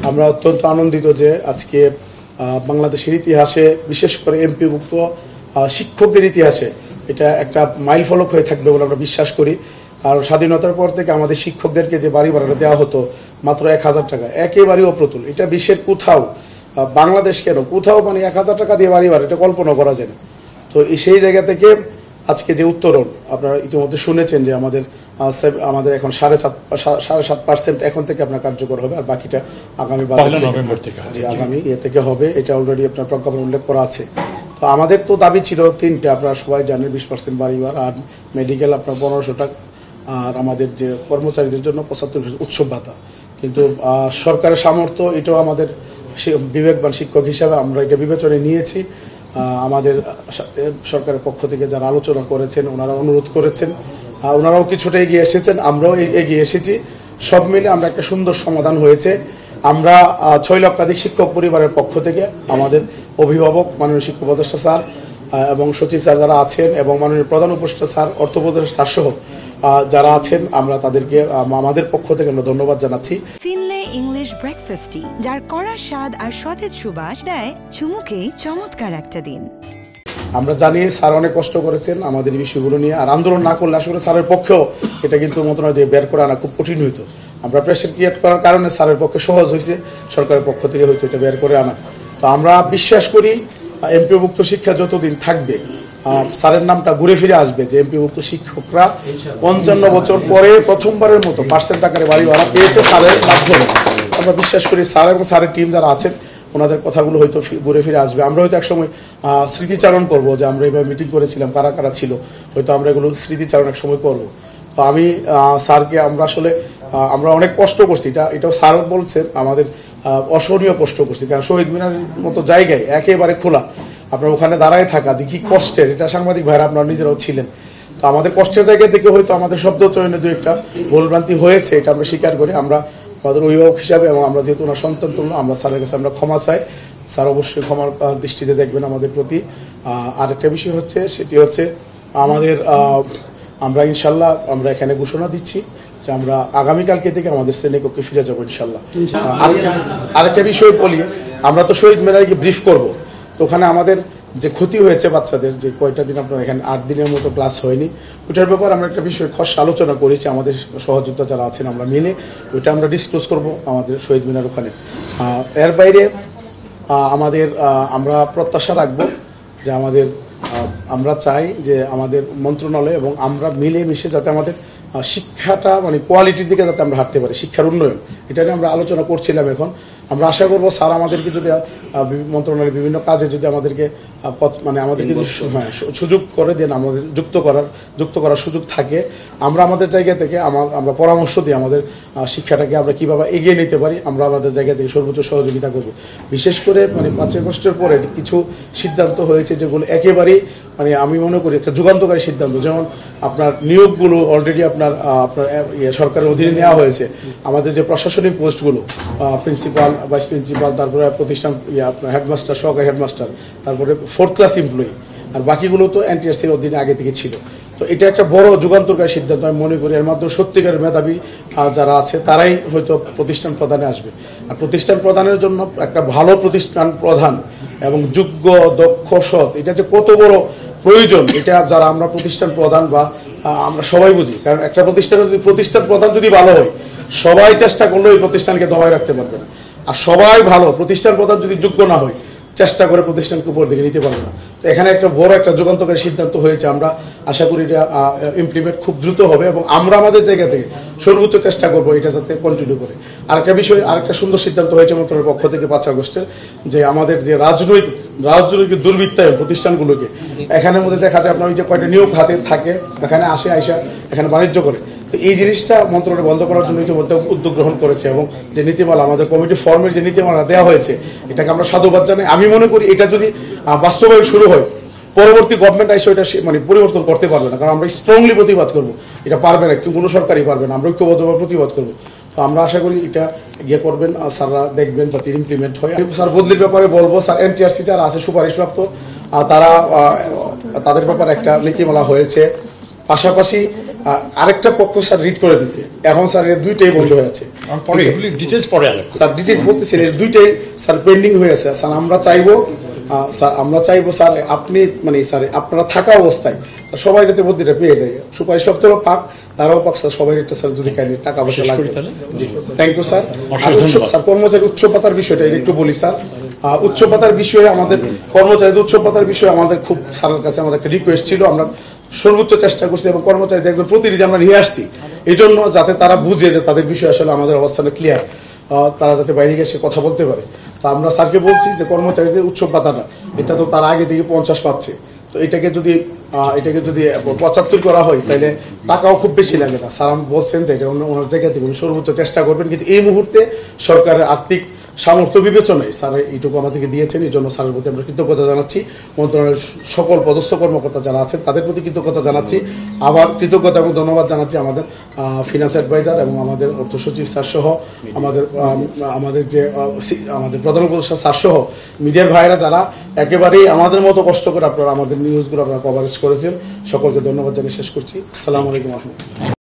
আমরা অত্যন্ত আনন্দিত যে আজকে বাংলাদেশের ইতিহাসে বিশেষ করে এমপিভুক্ত শিক্ষকদের ইতিহাসে এটা একটা মাইল ফলক হয়ে থাকবে বলে আমরা বিশ্বাস করি। আর স্বাধীনতার পর থেকে আমাদের শিক্ষকদেরকে যে বাড়ি ভাড়াটা দেওয়া হতো মাত্র 1000 টাকা, একেবারেই অপ্রতুল। এটা বিশ্বের কোথাও, বাংলাদেশ কেন কোথাও মানে 1000 টাকা দিয়ে বাড়ি ভাড়া এটা কল্পনা করা যায় না। তো সেই জায়গা থেকে আজকে যে উত্তরণ আপনারা ইতিমধ্যে শুনেছেন যে আমাদের এখন 7.5% এখন থেকে আপনার কার্যকর হবে, আর বাকিটা আগামী নভেম্বর থেকে আগামী থেকে হবে। এটা অলরেডি আপনার প্রজ্ঞাপন উল্লেখ করা আছে। তো আমাদের তো দাবি ছিল 3টে, আপনারা সবাই জানেন, 20% বাড়ি ভাড়া, আর মেডিকেল আপনার 1500 টাকা, আর আমাদের যে কর্মচারীদের জন্য 75% উৎসব ভাতা। কিন্তু সরকারের সামর্থ্য এটাও আমাদের বিবেকবান শিক্ষক হিসাবে আমরা এটা বিবেচনায় নিয়েছি। আমাদের সাথে সরকারের পক্ষ থেকে যারা আলোচনা করেছেন, ওনারা অনুরোধ করেছেন, ওনারাও কিছুটা এগিয়ে এসেছেন, আমরাও এগিয়ে এসেছি। সব মিলে আমরা একটা সুন্দর সমাধান হয়েছে। আমরা 6 লক্ষাধিক শিক্ষক পরিবারের পক্ষ থেকে আমাদের অভিভাবক মাননীয় শিক্ষা উপদেষ্টা স্যার এবং সচিব স্যার যারা আছেন এবং মাননীয় প্রধান উপদেষ্টা স্যার, অর্থ উপদেষ্টা স্যার সহ যারা আছেন, আমরা তাদেরকে আমাদের পক্ষ থেকে আমরা ধন্যবাদ জানাচ্ছি। ফিনলে ইংলিশ ব্রেকফাস্টটি, যার কড়া স্বাদ আর সতেজ সুবাস দেয় চুমুকেই চমৎকার একটা দিন। আমরা জানি স্যার অনেক কষ্ট করেছেন আমাদের এই বিষয়গুলো নিয়ে, আর আন্দোলন না করলে আসলে স্যারের পক্ষেও এটা কিন্তু মন্ত্রণালয় দিয়ে বের করে আনা খুব কঠিন হইতো। আমরা প্রেশার ক্রিয়েট করার কারণে স্যারের পক্ষে সহজ হয়েছে, সরকারের পক্ষ থেকে হয়তো এটা বের করে আনা। তো আমরা বিশ্বাস করি এমপিভুক্ত শিক্ষা যতদিন থাকবে স্যারের নামটা ঘুরে ফিরে আসবে, যে এমপিভুক্ত শিক্ষকরা 55 বছর পরে প্রথমবারের মতো পার্সেন্ট আকারে বাড়ি ভাড়া পেয়েছে স্যারের মাধ্যমে। আমরা বিশ্বাস করি স্যার এবং স্যারের টিম যারা আছেন ওনাদের কথাগুলো হয়তো ঘুরে ফিরে আসবে। আমরা হয়তো একসময় স্মৃতিচারণ করব যে আমরা এইভাবে মিটিং করেছিলাম, কারা কারা ছিল, হয়তো আমরা এগুলো স্মৃতিচারণ এক সময় করবো। তো আমি স্যারকে আমরা অনেক কষ্ট করছি, এটাও স্যার বলছেন, আমাদের অসহনীয় কষ্ট করছি। কারণ শহীদ মিনারের মতো জায়গায় একেবারে খোলা, আপনার ওখানে দাঁড়ায় থাকা যে কি কষ্টের, এটা সাংবাদিক ভাইরা আপনারা নিজেরাও ছিলেন। তো আমাদের কষ্টের জায়গা থেকে হয়তো আমাদের শব্দ চয়নে দু একটা ভুলভ্রান্তি হয়েছে, এটা আমরা স্বীকার করি। আমরা আমাদের অভিভাবক হিসাবে এবং আমরা যেহেতু ওনার সন্তান তুল্য, আমরা স্যারের কাছে আমরা ক্ষমা চাই। স্যার অবশ্যই ক্ষমার দৃষ্টিতে দেখবেন আমাদের প্রতি। আরেকটা বিষয় হচ্ছে, সেটি হচ্ছে আমাদের আমরা ইনশাল্লাহ আমরা এখানে ঘোষণা দিচ্ছি যে আমরা আগামীকালকে থেকে আমাদের শ্রেণীকক্ষে ফিরে যাবো ইনশাল্লাহ। আরেকটা বিষয় বলি, আমরা তো শহীদ মিনারকে ব্রিফ করব, তো ওখানে আমাদের যে ক্ষতি হয়েছে বাচ্চাদের, যে কয়টা দিন আপনার এখানে 8 দিনের মতো ক্লাস হয়নি, ওইটার ব্যাপারে আমরা একটা বিষয় খস আলোচনা করেছি আমাদের সহযোদ্ধা যারা আছেন আমরা মিলে, ওইটা আমরা ডিসক্লোজ করব আমাদের শহীদ মিনার ওখানে। এর বাইরে আমরা প্রত্যাশা রাখবো যে আমরা চাই যে আমাদের মন্ত্রণালয় এবং আমরা মিলে মিশে যাতে আমাদের শিক্ষাটা মানে কোয়ালিটির দিকে যাতে আমরা হাঁটতে পারি, শিক্ষার উন্নয়ন, এটা নিয়ে আমরা আলোচনা করছিলাম। এখন আমরা আশা করবো স্যার আমাদেরকে যদি মন্ত্রণালয়ের বিভিন্ন কাজে যদি আমাদেরকে সুযোগ করে দেন, আমাদের যুক্ত করার সুযোগ থাকে, আমরা আমাদের জায়গা থেকে আমরা পরামর্শ দিই আমাদের শিক্ষাটাকে আমরা কীভাবে এগিয়ে নিতে পারি, আমরা আমাদের জায়গা থেকে সর্বোচ্চ সহযোগিতা করব। বিশেষ করে 5 আগস্টের পরে কিছু সিদ্ধান্ত হয়েছে যেগুলো একেবারেই আমি মনে করি একটা যুগান্তকারী সিদ্ধান্ত। যেমন আপনার নিয়োগগুলো অলরেডি আপনার সরকারের অধীনে নেওয়া হয়েছে। আমাদের যে প্রশাসনিক পোস্টগুলো, প্রিন্সিপাল, ভাইস প্রিন্সিপাল, তারপরে প্রতিষ্ঠান আপনার হেডমাস্টার, সহকারী হেডমাস্টার, তারপরে 4th ক্লাস এমপ্লয়ি, আর বাকিগুলো তো এনটিআরসির অধীনে আগে থেকে ছিল। তো এটা একটা বড় যুগান্তকারী সিদ্ধান্ত আমি মনে করি। এর মাধ্যমে সত্যিকারের মেধাবী যারা আছে তারাই হয়তো প্রতিষ্ঠান প্রদানে আসবে। আর প্রতিষ্ঠান প্রদানের জন্য একটা ভালো প্রতিষ্ঠান প্রধান এবং যোগ্য, দক্ষ, সৎ, এটা যে কত বড় প্রয়োজন, এটা যারা আমরা প্রতিষ্ঠান প্রধান বা আমরা সবাই বুঝি। কারণ একটা প্রতিষ্ঠান প্রধান যদি ভালো হয়, সবাই চেষ্টা করলেও এই প্রতিষ্ঠানকে দবায় রাখতে পারবে না। আর সবাই ভালো প্রতিষ্ঠান প্রধান যদি যোগ্য না হয়, চেষ্টা করে প্রতিষ্ঠানকে উপর দিকে নিতে পারবে না। তো এখানে একটা বড় একটা যুগান্তকারী সিদ্ধান্ত হয়েছে। আমরা আশা করি এটা ইমপ্লিমেন্ট খুব দ্রুত হবে এবং আমরা আমাদের জায়গা থেকে সর্বোচ্চ চেষ্টা করবো এটা যাতে কন্টিনিউ করে। আরেকটা সুন্দর সিদ্ধান্ত হয়েছে মন্ত্রণালয়ের পক্ষ থেকে 5 আগস্টের, যে আমাদের যে রাজনৈতিক দুর্বৃত্তায়ন প্রতিষ্ঠানগুলোকে, এখানের মধ্যে দেখা যায় আপনার ওই যে কয়টা নিয়োগ হাতে থাকে, এখানে আইসা এখানে বাণিজ্য করে। তো এই জিনিসটা মন্ত্রণালয় বন্ধ করার জন্য ইতিমধ্যে উদ্যোগ গ্রহণ করেছে এবং যে নীতিমালা আমাদের কমিটি ফর্মের যে নীতিমালা দেওয়া হয়েছে, এটাকে আমরা সাধুবাদ জানাই। আমি মনে করি এটা যদি বাস্তবায়ন শুরু হয়, পরবর্তী গভর্নমেন্ট এসে এটা পরিবর্তন করতে পারবে না। কারণ আমরা স্ট্রংলি প্রতিবাদ করবো, এটা পারবে না, কোনো সরকারই পারবে না, আমরা ঐক্যবদ্ধভাবে প্রতিবাদ করবো। তো আমরা আশা করি এটা করবেন, স্যাররা দেখবেন যাতে ইমপ্লিমেন্ট হয়। স্যার বদলির ব্যাপারে বলবো, স্যার এনটিআরসি যারা আছে সুপারিশপ্রাপ্ত, তাদের ব্যাপারে একটা নীতিমালা হয়েছে। পাশাপাশি আরেকটা পক্ষ স্যার রিড করে দিছে, এখন স্যার এর দুইটাই বন্ধ হয়ে আছে। স্যার ডিটেলস বলতেছেন এর দুইটাই স্যার পেন্ডিং হয়ে আছে। স্যার আমরা চাইবো স্যার আপনি মানে স্যার আপনারা থাকা অবস্থায় সবাই যাতে বুদ্ধিটা পেয়ে যায়, সুপারিশ দপ্তরও পাক, তারাও পাক স্যার, সবাই একটা স্যার যদি টাকা পয়সা লাগবে। জি থ্যাংক ইউ স্যার। স্যার কর্মচারী উচ্চ ভাতার বিষয়টা একটু বলি স্যার। উচ্চ ভাতার বিষয়ে আমাদের কর্মচারীদের উচ্চ ভাতার বিষয়ে আমাদের খুব স্যারের কাছে আমাদের একটা রিকোয়েস্ট ছিল, আমরা সর্বোচ্চ চেষ্টা করছি এবং কর্মচারীদের একজন প্রতিনিধি আমরা নিয়ে আসছি এই জন্য যাতে তারা বুঝে যে তাদের বিষয়ে আসলে আমাদের অবস্থানটা ক্লিয়ার, তারা যাতে বাইরে গিয়ে এসে কথা বলতে পারে। তো আমরা স্যারকে বলছি যে কর্মচারীদের উচ্চ ভাতাটা এটা তো তার আগে থেকে 50 পাচ্ছে, তো এটাকে যদি 75 করা হয় তাহলে টাকাও খুব বেশি লাগে না। স্যার বলছেন যে এটা ওনার জায়গা থেকে উনি সর্বোচ্চ চেষ্টা করবেন, কিন্তু এই মুহূর্তে সরকারের আর্থিক সামর্থ্য বিবেচনায় স্যার এইটুকু আমাদেরকে দিয়েছেন, এই জন্য স্যারের প্রতি আমরা কৃতজ্ঞতা জানাচ্ছি। মন্ত্রণালয়ের সকল পদস্থ কর্মকর্তা যারা আছেন তাদের প্রতি কৃতজ্ঞতা জানাচ্ছি। আবার কৃতজ্ঞতা এবং ধন্যবাদ জানাচ্ছি আমাদের ফিনান্স অ্যাডভাইজার এবং আমাদের অর্থ সচিব স্যার সহ আমাদের যে আমাদের প্রধান উপদেষ্টা স্যার সহ মিডিয়ার ভাইয়েরা যারা একেবারেই আমাদের মতো কষ্ট করে আপনারা আমাদের নিউজগুলো আপনারা কভারেজ করেছেন, সকলকে ধন্যবাদ জানিয়ে শেষ করছি। আসসালামু আলাইকুম।